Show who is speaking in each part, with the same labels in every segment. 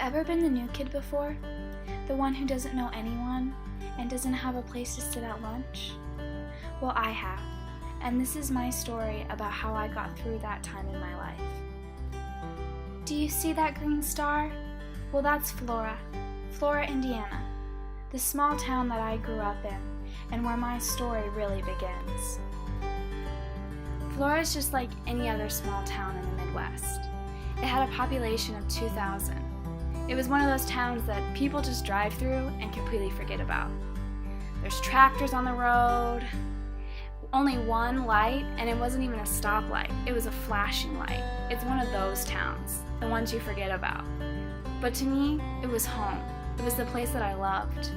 Speaker 1: ever been the new kid before? The one who doesn't know anyone and doesn't have a place to sit at lunch? Well, I have, and this is my story about how I got through that time in my life. Do you see that green star? Well, that's Flora, Indiana, the small town that I grew up in and where my story really begins. Flora is just like any other small town in the Midwest. It had a population of 2,000. It was one of those towns that people just drive through and completely forget about. There's tractors on the road, only one light, and it wasn't even a stoplight. It was a flashing light. It's one of those towns, the ones you forget about. But to me, it was home. It was the place that I loved.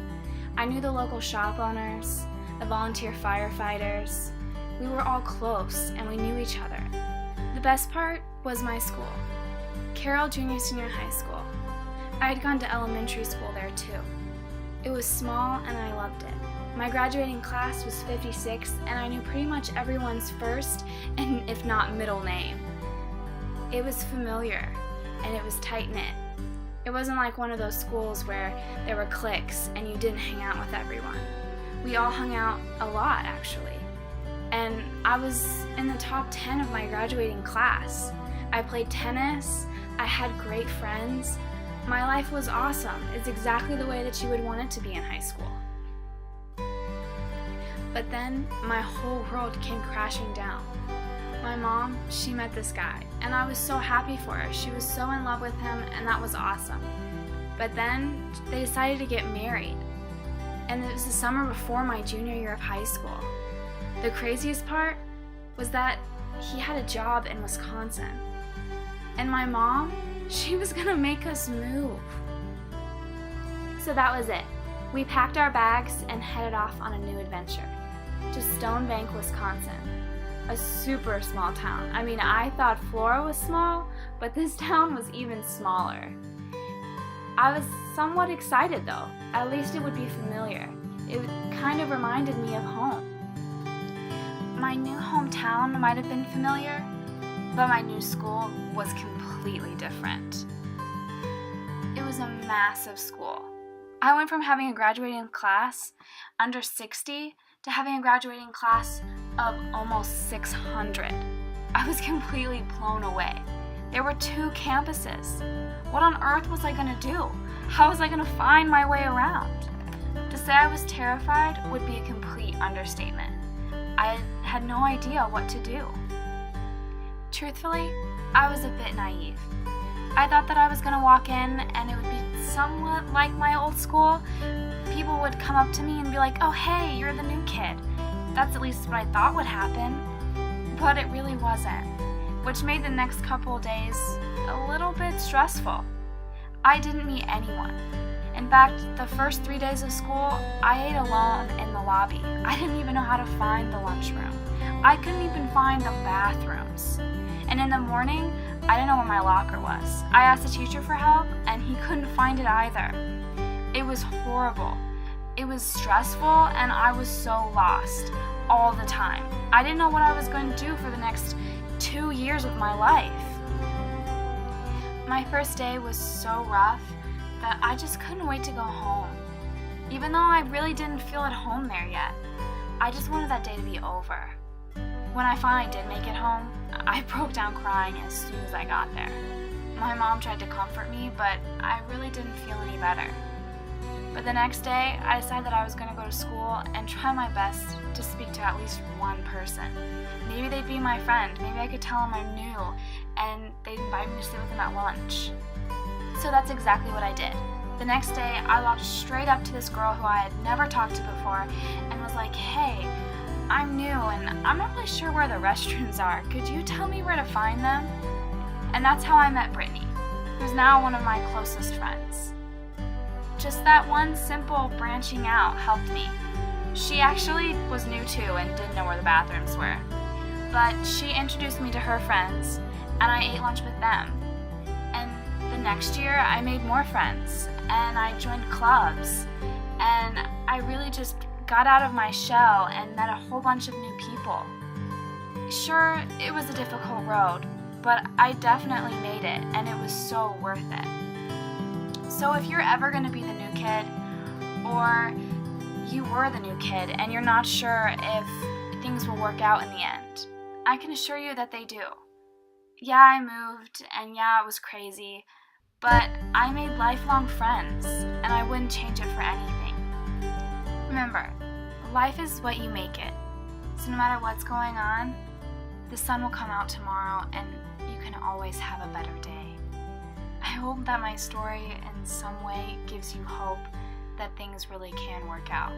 Speaker 1: I knew the local shop owners, the volunteer firefighters. We were all close and we knew each other. The best part was my school, Carroll Junior Senior High School. I had gone to elementary school there too. It was small and I loved it. My graduating class was 56 and I knew pretty much everyone's first and if not middle name. It was familiar and it was tight-knit. It wasn't like one of those schools where there were cliques and you didn't hang out with everyone. We all hung out a lot actually. And I was in the top 10 of my graduating class. I played tennis, I had great friends. My life was awesome. It's exactly the way that you would want it to be in high school. But then my whole world came crashing down. My mom, she met this guy, and I was so happy for her. She was so in love with him, and that was awesome. But then they decided to get married, and it was the summer before my junior year of high school. The craziest part was that he had a job in Wisconsin, and my mom, she was gonna make us move. So that was it. We packed our bags and headed off on a new adventure to Stone Bank, Wisconsin, a super small town. I mean, I thought Flora was small, but this town was even smaller. I was somewhat excited though. At least it would be familiar. It kind of reminded me of home. My new hometown might have been familiar, but my new school was completely different. It was a massive school. I went from having a graduating class under 60 to having a graduating class of almost 600. I was completely blown away. There were 2 campuses. What on earth was I gonna do? How was I gonna find my way around? To say I was terrified would be a complete understatement. I had no idea what to do. Truthfully, I was a bit naive. I thought that I was gonna walk in and it would be somewhat like my old school. People would come up to me and be like, "Oh hey, you're the new kid." That's at least what I thought would happen. But it really wasn't, which made the next couple of days a little bit stressful. I didn't meet anyone. In fact, the first 3 days of school, I ate alone in the lobby. I didn't even know how to find the lunchroom. I couldn't even find the bathrooms. And in the morning, I didn't know where my locker was. I asked the teacher for help, and he couldn't find it either. It was horrible. It was stressful, and I was so lost all the time. I didn't know what I was going to do for the next 2 years of my life. My first day was so rough that I just couldn't wait to go home. Even though I really didn't feel at home there yet, I just wanted that day to be over. When I finally did make it home, I broke down crying as soon as I got there. My mom tried to comfort me, but I really didn't feel any better. But the next day, I decided that I was going to go to school and try my best to speak to at least one person. Maybe they'd be my friend, maybe I could tell them I'm new, and they'd invite me to sit with them at lunch. So that's exactly what I did. The next day, I walked straight up to this girl who I had never talked to before and was like, "Hey, I'm new and I'm not really sure where the restrooms are. Could you tell me where to find them?" And that's how I met Brittany, who's now one of my closest friends. Just that one simple branching out helped me. She actually was new too and didn't know where the bathrooms were. But she introduced me to her friends and I ate lunch with them. And the next year I made more friends and I joined clubs and I really just got out of my shell and met a whole bunch of new people. Sure, it was a difficult road, but I definitely made it and it was so worth it. So if you're ever going to be the new kid, or you were the new kid and you're not sure if things will work out in the end, I can assure you that they do. Yeah, I moved, and yeah, it was crazy, but I made lifelong friends, and I wouldn't change it for anything. Remember, life is what you make it. So no matter what's going on, the sun will come out tomorrow, and you can always have a better day. I hope that my story in some way gives you hope that things really can work out.